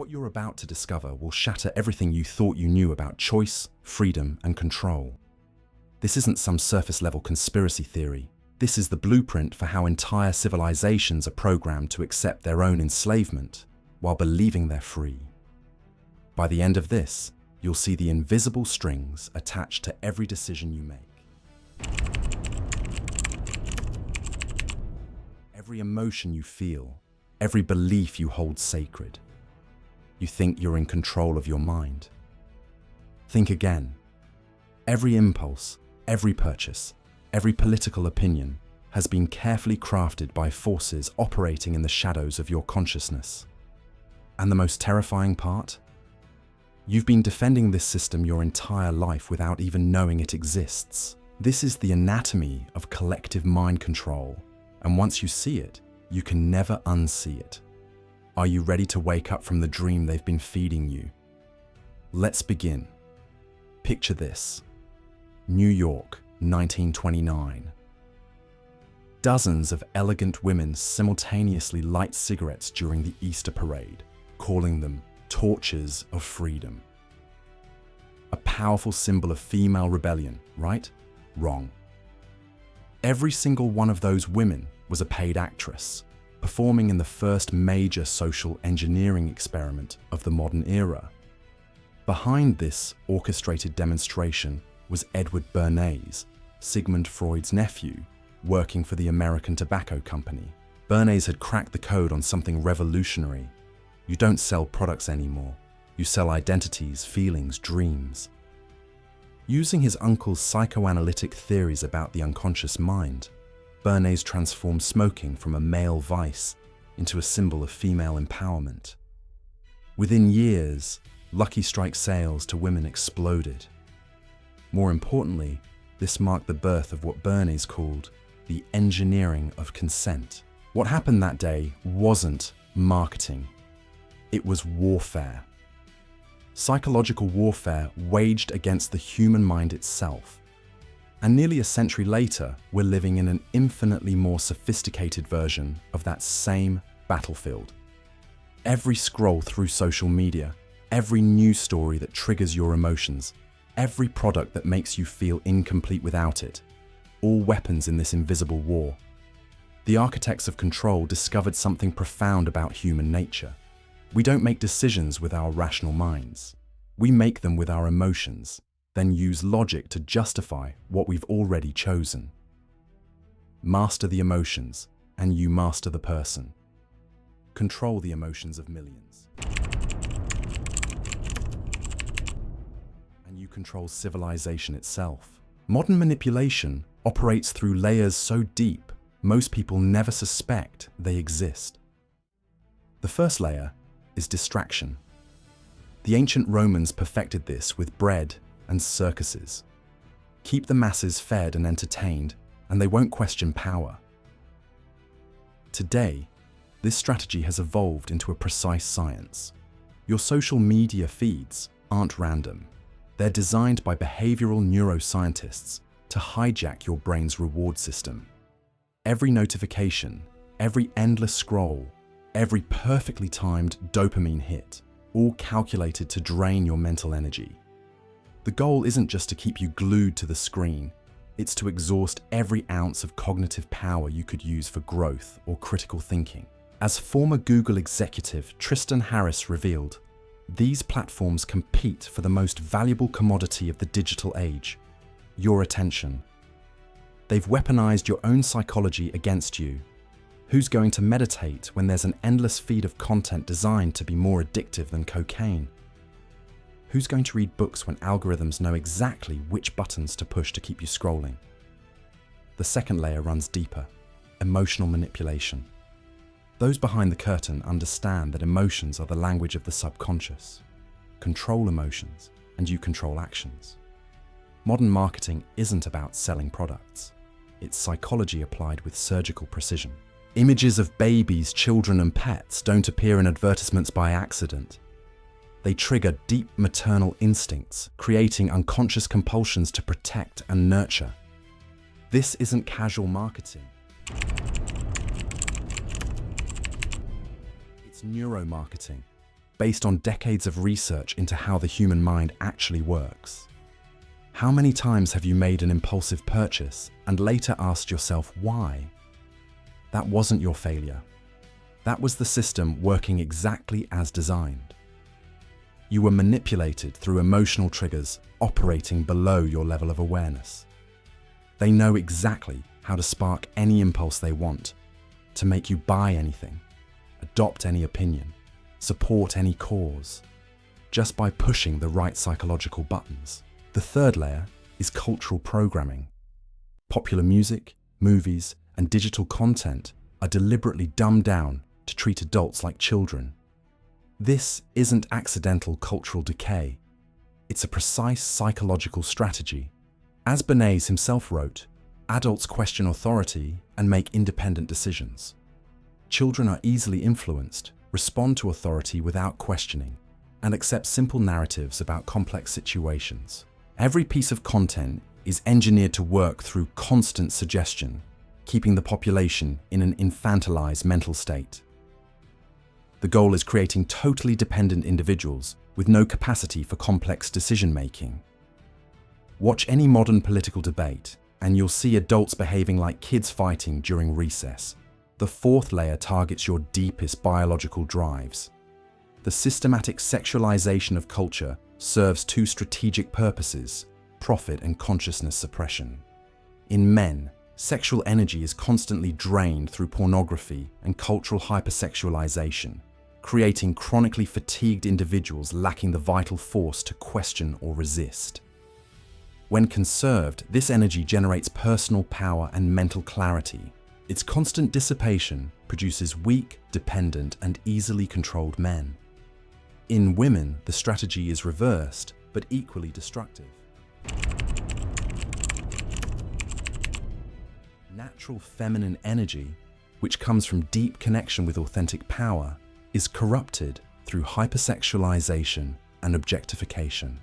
What you're about to discover will shatter everything you thought you knew about choice, freedom, and control. This isn't some surface-level conspiracy theory. This is the blueprint for how entire civilizations are programmed to accept their own enslavement while believing they're free. By the end of this, you'll see the invisible strings attached to every decision you make. Every emotion you feel, every belief you hold sacred. You think you're in control of your mind. Think again. Every impulse, every purchase, every political opinion has been carefully crafted by forces operating in the shadows of your consciousness. And the most terrifying part? You've been defending this system your entire life without even knowing it exists. This is the anatomy of collective mind control, and once you see it, you can never unsee it. Are you ready to wake up from the dream they've been feeding you? Let's begin. Picture this. New York, 1929. Dozens of elegant women simultaneously light cigarettes during the Easter parade, calling them torches of freedom. A powerful symbol of female rebellion, right? Wrong. Every single one of those women was a paid actress, performing in the first major social engineering experiment of the modern era. Behind this orchestrated demonstration was Edward Bernays, Sigmund Freud's nephew, working for the American Tobacco Company. Bernays had cracked the code on something revolutionary. You don't sell products anymore. You sell identities, feelings, dreams. Using his uncle's psychoanalytic theories about the unconscious mind, Bernays transformed smoking from a male vice into a symbol of female empowerment. Within years, Lucky Strike sales to women exploded. More importantly, this marked the birth of what Bernays called the engineering of consent. What happened that day wasn't marketing. It was warfare. Psychological warfare waged against the human mind itself. And nearly a century later, we're living in an infinitely more sophisticated version of that same battlefield. Every scroll through social media, every news story that triggers your emotions, every product that makes you feel incomplete without it, all weapons in this invisible war. The architects of control discovered something profound about human nature. We don't make decisions with our rational minds. We make them with our emotions, then use logic to justify what we've already chosen. Master the emotions, and you master the person. Control the emotions of millions. And you control civilization itself. Modern manipulation operates through layers so deep, most people never suspect they exist. The first layer is distraction. The ancient Romans perfected this with bread and circuses. Keep the masses fed and entertained, and they won't question power. Today, this strategy has evolved into a precise science. Your social media feeds aren't random. They're designed by behavioral neuroscientists to hijack your brain's reward system. Every notification, every endless scroll, every perfectly timed dopamine hit, all calculated to drain your mental energy. The goal isn't just to keep you glued to the screen, it's to exhaust every ounce of cognitive power you could use for growth or critical thinking. As former Google executive Tristan Harris revealed, these platforms compete for the most valuable commodity of the digital age, your attention. They've weaponized your own psychology against you. Who's going to meditate when there's an endless feed of content designed to be more addictive than cocaine? Who's going to read books when algorithms know exactly which buttons to push to keep you scrolling? The second layer runs deeper: emotional manipulation. Those behind the curtain understand that emotions are the language of the subconscious. Control emotions, and you control actions. Modern marketing isn't about selling products. It's psychology applied with surgical precision. Images of babies, children, and pets don't appear in advertisements by accident. They trigger deep maternal instincts, creating unconscious compulsions to protect and nurture. This isn't casual marketing. It's neuromarketing. based on decades of research into how the human mind actually works. How many times have you made an impulsive purchase and later asked yourself why? That wasn't your failure. That was the system working exactly as designed. You were manipulated through emotional triggers operating below your level of awareness. They know exactly how to spark any impulse they want, to make you buy anything, adopt any opinion, support any cause, just by pushing the right psychological buttons. The third layer is cultural programming. Popular music, movies, and digital content are deliberately dumbed down to treat adults like children. This isn't accidental cultural decay. It's a precise psychological strategy. As Bernays himself wrote, adults question authority and make independent decisions. Children are easily influenced, respond to authority without questioning, and accept simple narratives about complex situations. Every piece of content is engineered to work through constant suggestion, keeping the population in an infantilized mental state. The goal is creating totally dependent individuals with no capacity for complex decision-making. Watch any modern political debate, and you'll see adults behaving like kids fighting during recess. The fourth layer targets your deepest biological drives. The systematic sexualization of culture serves two strategic purposes: profit and consciousness suppression. In men, sexual energy is constantly drained through pornography and cultural hypersexualization, creating chronically fatigued individuals lacking the vital force to question or resist. When conserved, this energy generates personal power and mental clarity. Its constant dissipation produces weak, dependent, and easily controlled men. In women, the strategy is reversed, but equally destructive. Natural feminine energy, which comes from deep connection with authentic power, is corrupted through hypersexualization and objectification.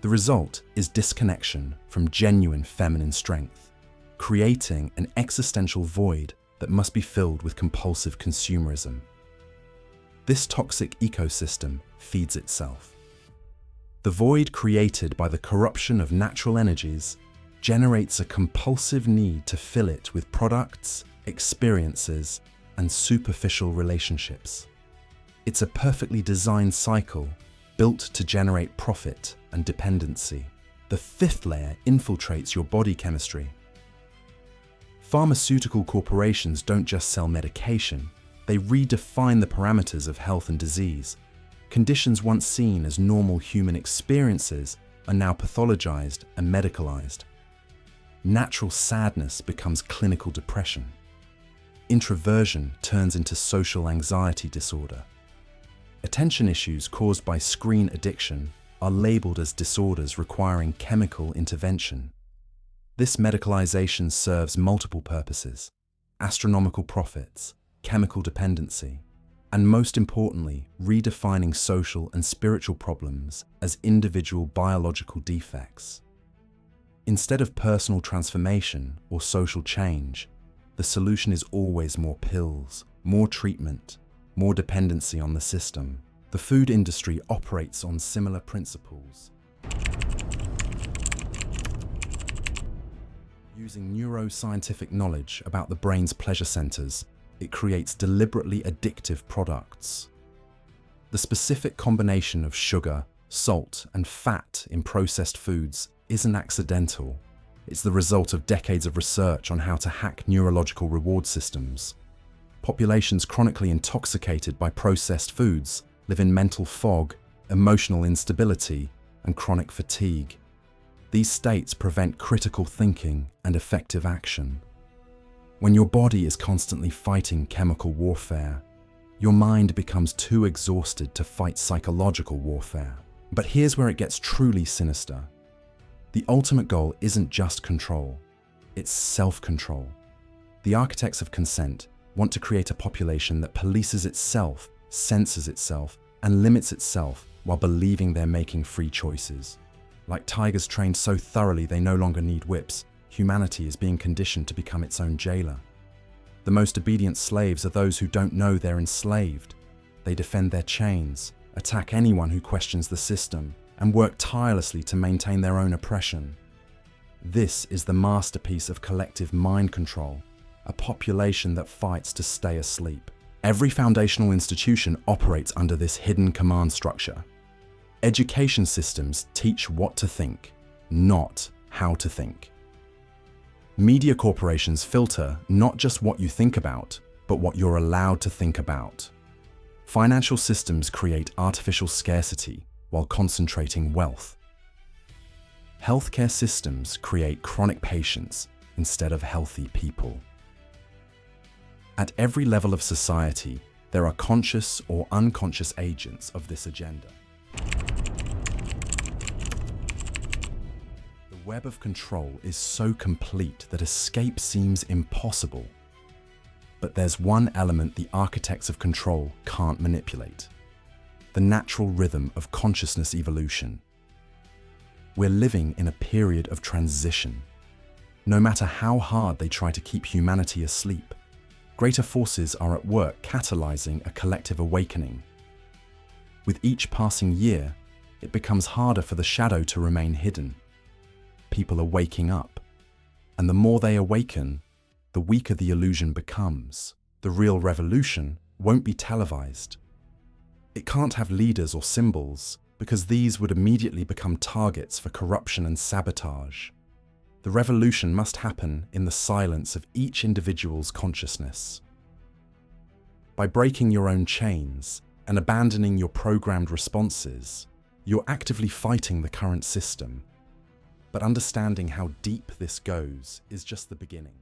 The result is disconnection from genuine feminine strength, creating an existential void that must be filled with compulsive consumerism. This toxic ecosystem feeds itself. The void created by the corruption of natural energies generates a compulsive need to fill it with products, experiences, and superficial relationships. It's a perfectly designed cycle built to generate profit and dependency. The fifth layer infiltrates your body chemistry. Pharmaceutical corporations don't just sell medication, they redefine the parameters of health and disease. Conditions once seen as normal human experiences are now pathologized and medicalized. Natural sadness becomes clinical depression. Introversion turns into social anxiety disorder. Attention issues caused by screen addiction are labeled as disorders requiring chemical intervention. This medicalization serves multiple purposes: astronomical profits, chemical dependency, and most importantly, redefining social and spiritual problems as individual biological defects. Instead of personal transformation or social change, the solution is always more pills, more treatment, more dependency on the system. The food industry operates on similar principles. Using neuroscientific knowledge about the brain's pleasure centers, it creates deliberately addictive products. The specific combination of sugar, salt, and fat in processed foods isn't accidental. It's the result of decades of research on how to hack neurological reward systems. Populations chronically intoxicated by processed foods live in mental fog, emotional instability, and chronic fatigue. These states prevent critical thinking and effective action. When your body is constantly fighting chemical warfare, your mind becomes too exhausted to fight psychological warfare. But here's where it gets truly sinister. The ultimate goal isn't just control, it's self-control. The architects of consent want to create a population that polices itself, censors itself, and limits itself while believing they're making free choices. Like tigers trained so thoroughly they no longer need whips, humanity is being conditioned to become its own jailer. The most obedient slaves are those who don't know they're enslaved. They defend their chains, attack anyone who questions the system, and work tirelessly to maintain their own oppression. This is the masterpiece of collective mind control, a population that fights to stay asleep. Every foundational institution operates under this hidden command structure. Education systems teach what to think, not how to think. Media corporations filter not just what you think about, but what you're allowed to think about. Financial systems create artificial scarcity while concentrating wealth. Healthcare systems create chronic patients instead of healthy people. At every level of society, there are conscious or unconscious agents of this agenda. The web of control is so complete that escape seems impossible. But there's one element the architects of control can't manipulate: the natural rhythm of consciousness evolution. We're living in a period of transition. No matter how hard they try to keep humanity asleep, greater forces are at work catalyzing a collective awakening. With each passing year, it becomes harder for the shadow to remain hidden. People are waking up, and the more they awaken, the weaker the illusion becomes. The real revolution won't be televised. It can't have leaders or symbols, because these would immediately become targets for corruption and sabotage. The revolution must happen in the silence of each individual's consciousness. By breaking your own chains and abandoning your programmed responses, you're actively fighting the current system. But understanding how deep this goes is just the beginning.